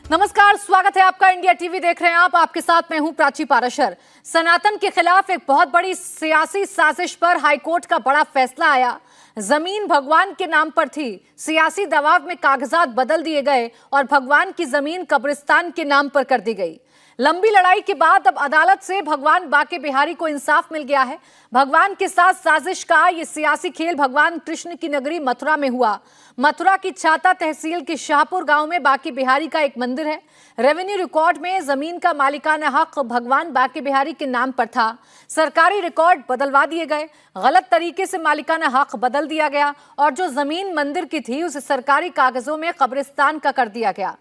नमस्कार, स्वागत है आपका। इंडिया टीवी देख रहे हैं आप। आपके साथ मैं हूं प्राची पाराशर। सनातन के खिलाफ एक बहुत बड़ी सियासी साजिश पर हाईकोर्ट का बड़ा फैसला आया। जमीन भगवान के नाम पर थी, सियासी दबाव में कागजात बदल दिए गए और भगवान की जमीन कब्रिस्तान के नाम पर कर दी गई। लंबी लड़ाई के बाद अब अदालत से भगवान बांके बिहारी को इंसाफ मिल गया है। भगवान के साथ साजिश का ये सियासी खेल भगवान कृष्ण की नगरी मथुरा में हुआ। मथुरा की छाता तहसील के शाहपुर गांव में बांके बिहारी का एक मंदिर है। रेवेन्यू रिकॉर्ड में जमीन का मालिकाना हक भगवान बांके बिहारी के नाम पर था। सरकारी रिकॉर्ड बदलवा दिए गए, गलत तरीके से मालिकाना हक बदल दिया गया और जो जमीन मंदिर की थी उसे सरकारी कागजों में कब्रिस्तान का कर दिया गया,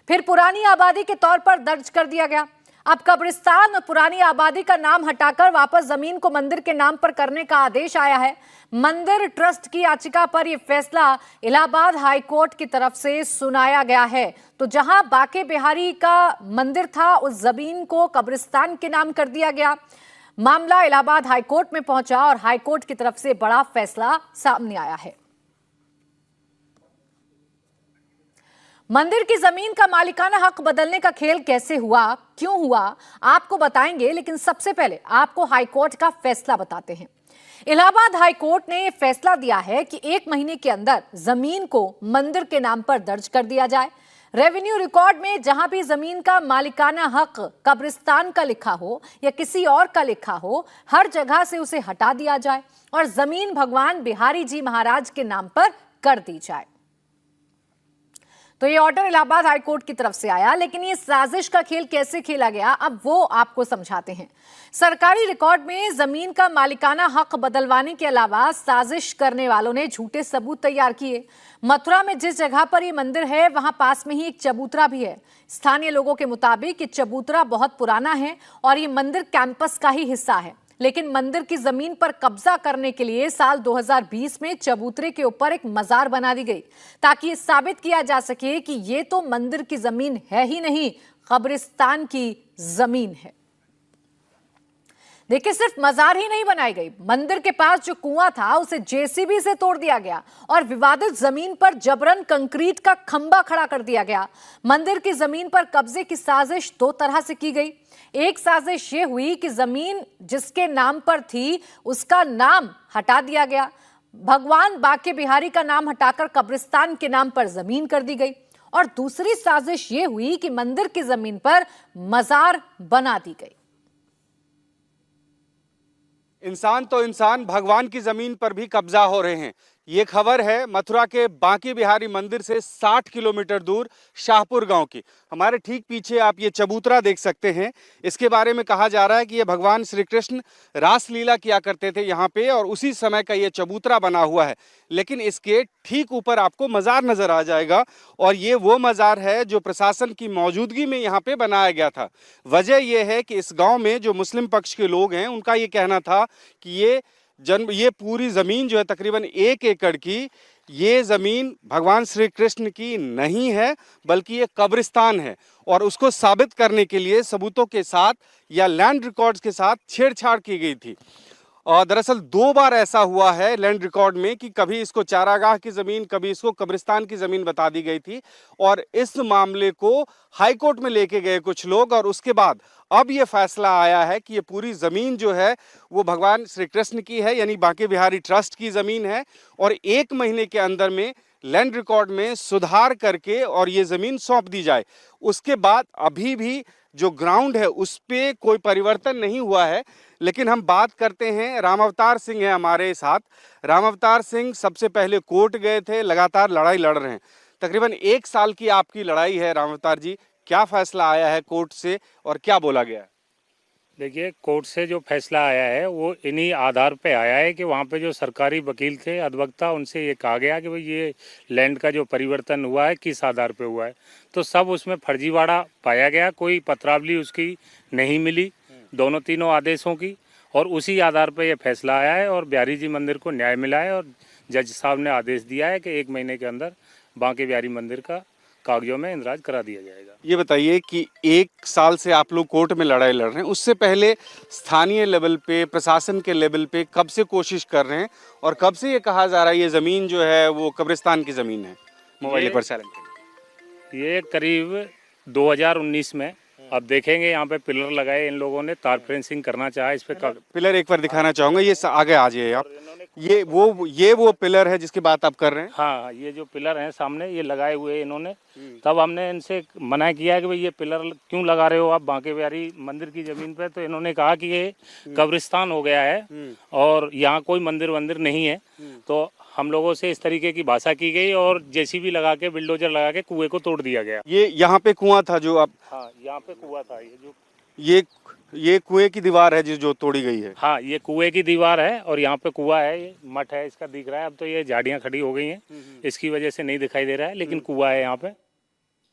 फिर पुरानी आबादी के तौर पर दर्ज कर दिया गया। अब कब्रिस्तान और पुरानी आबादी का नाम हटाकर वापस जमीन को मंदिर के नाम पर करने का आदेश आया है। मंदिर ट्रस्ट की याचिका पर यह फैसला इलाहाबाद हाई कोर्ट की तरफ से सुनाया गया है। तो जहां बांके बिहारी का मंदिर था उस जमीन को कब्रिस्तान के नाम कर दिया गया। मामला इलाहाबाद हाई कोर्ट में पहुंचा और हाई कोर्ट की तरफ से बड़ा फैसला सामने आया है। मंदिर की जमीन का मालिकाना हक बदलने का खेल कैसे हुआ, क्यों हुआ, आपको बताएंगे, लेकिन सबसे पहले आपको हाईकोर्ट का फैसला बताते हैं। इलाहाबाद हाईकोर्ट ने फैसला दिया है कि 1 महीने के अंदर जमीन को मंदिर के नाम पर दर्ज कर दिया जाए। रेवेन्यू रिकॉर्ड में जहां भी जमीन का मालिकाना हक कब्रिस्तान का लिखा हो या किसी और का लिखा हो, हर जगह से उसे हटा दिया जाए और जमीन भगवान बिहारी जी महाराज के नाम पर कर दी जाए। तो ये ऑर्डर इलाहाबाद हाईकोर्ट की तरफ से आया, लेकिन ये साजिश का खेल कैसे खेला गया अब वो आपको समझाते हैं। सरकारी रिकॉर्ड में जमीन का मालिकाना हक बदलवाने के अलावा साजिश करने वालों ने झूठे सबूत तैयार किए। मथुरा में जिस जगह पर ये मंदिर है वहां पास में ही एक चबूतरा भी है। स्थानीय लोगों के मुताबिक ये चबूतरा बहुत पुराना है और ये मंदिर कैंपस का ही हिस्सा है, लेकिन मंदिर की जमीन पर कब्जा करने के लिए साल 2020 में चबूतरे के ऊपर एक मजार बना दी गई ताकि ये साबित किया जा सके कि ये तो मंदिर की जमीन है ही नहीं, कब्रिस्तान की जमीन है। देखिए, सिर्फ मजार ही नहीं बनाई गई, मंदिर के पास जो कुआं था उसे जेसीबी से तोड़ दिया गया और विवादित जमीन पर जबरन कंक्रीट का खंबा खड़ा कर दिया गया। मंदिर की जमीन पर कब्जे की साजिश 2 तरह से की गई। एक साजिश ये हुई कि जमीन जिसके नाम पर थी उसका नाम हटा दिया गया, भगवान बांके बिहारी का नाम हटाकर कब्रिस्तान के नाम पर जमीन कर दी गई। और दूसरी साजिश ये हुई कि मंदिर की जमीन पर मजार बना दी गई। इंसान तो इंसान, भगवान की जमीन पर भी कब्जा हो रहे हैं। ये खबर है मथुरा के बांके बिहारी मंदिर से 60 किलोमीटर दूर शाहपुर गांव की। हमारे ठीक पीछे आप ये चबूतरा देख सकते हैं। इसके बारे में कहा जा रहा है कि ये भगवान श्री कृष्ण रासलीला किया करते थे यहाँ पे और उसी समय का ये चबूतरा बना हुआ है। लेकिन इसके ठीक ऊपर आपको मजार नजर आ जाएगा और ये वो मजार है जो प्रशासन की मौजूदगी में यहाँ पे बनाया गया था। वजह यह है कि इस गाँव में जो मुस्लिम पक्ष के लोग हैं उनका ये कहना था कि ये पूरी ज़मीन जो है तकरीबन 1 एकड़ की, ये ज़मीन भगवान श्री कृष्ण की नहीं है बल्कि ये कब्रिस्तान है। और उसको साबित करने के लिए सबूतों के साथ या लैंड रिकॉर्ड्स के साथ छेड़छाड़ की गई थी। और दरअसल 2 बार ऐसा हुआ है लैंड रिकॉर्ड में कि कभी इसको चारागाह की ज़मीन, कभी इसको कब्रिस्तान की ज़मीन बता दी गई थी। और इस मामले को हाई कोर्ट में लेके गए कुछ लोग और उसके बाद अब ये फैसला आया है कि ये पूरी ज़मीन जो है वो भगवान श्री कृष्ण की है, यानी बांके बिहारी ट्रस्ट की ज़मीन है। और 1 महीने के अंदर में लैंड रिकॉर्ड में सुधार करके और ये ज़मीन सौंप दी जाए। उसके बाद अभी भी जो ग्राउंड है उस पर कोई परिवर्तन नहीं हुआ है। लेकिन हम बात करते हैं, राम अवतार सिंह है हमारे साथ। राम अवतार सिंह सबसे पहले कोर्ट गए थे, लगातार लड़ाई लड़ रहे हैं। तकरीबन 1 साल की आपकी लड़ाई है राम अवतार जी, क्या फैसला आया है कोर्ट से और क्या बोला गया है? देखिए, कोर्ट से जो फैसला आया है वो इन्हीं आधार पे आया है कि वहाँ पे जो सरकारी वकील थे, अधिवक्ता, उनसे ये कहा गया कि भाई ये लैंड का जो परिवर्तन हुआ है किस आधार पे हुआ है। तो सब उसमें फर्जीवाड़ा पाया गया, कोई पत्रावली उसकी नहीं मिली दोनों तीनों आदेशों की, और उसी आधार पे ये फैसला आया है और बिहारी जी मंदिर को न्याय मिला है। और जज साहब ने आदेश दिया है कि 1 महीने के अंदर बांके बिहारी मंदिर का कागजों में इंदराज करा दिया जाएगा। ये बताइए कि 1 साल से आप लोग कोर्ट में लड़ाई लड़ रहे हैं, उससे पहले स्थानीय लेवल पे, प्रशासन के लेवल पे कब से कोशिश कर रहे हैं और कब से ये कहा जा रहा है ये ज़मीन जो है वो कब्रिस्तान की ज़मीन है? मोबाइल पर साइलेंट। ये करीब 2019 में। अब देखेंगे यहाँ पे पिलर लगाए इन लोगों ने, तार फेंसिंग करना चाहा इस पे पिलर एक बार दिखाना चाहूंगा, ये आगे आ जाइए आप। ये वो पिलर है जिसकी बात आप कर रहे हैं? हाँ, ये जो पिलर हैं सामने ये लगाए हुए हैं इन्होंने। तब हमने इनसे मना किया कि भाई ये पिलर क्यों लगा रहे हो आप बांके बिहारी मंदिर की जमीन पे, तो इन्होंने कहा कि ये कब्रिस्तान हो गया है और यहाँ कोई मंदिर वंदिर नहीं है। तो हम लोगों से इस तरीके की भाषा की गई और जेसीबी लगा के, बिल्डोजर लगा के कुएं को तोड़ दिया गया। ये यहाँ पे कुआं था जो आप? हाँ, यहाँ पे कुआं था। ये कुएं की दीवार है जो तोड़ी गई है? हाँ, ये कुएं की दीवार है और यहाँ पे कुआं है, ये मठ है इसका दिख रहा है। अब तो ये झाड़ियाँ खड़ी हो गई हैं, इसकी वजह से नहीं दिखाई दे रहा है, लेकिन कुआं है यहाँ पे।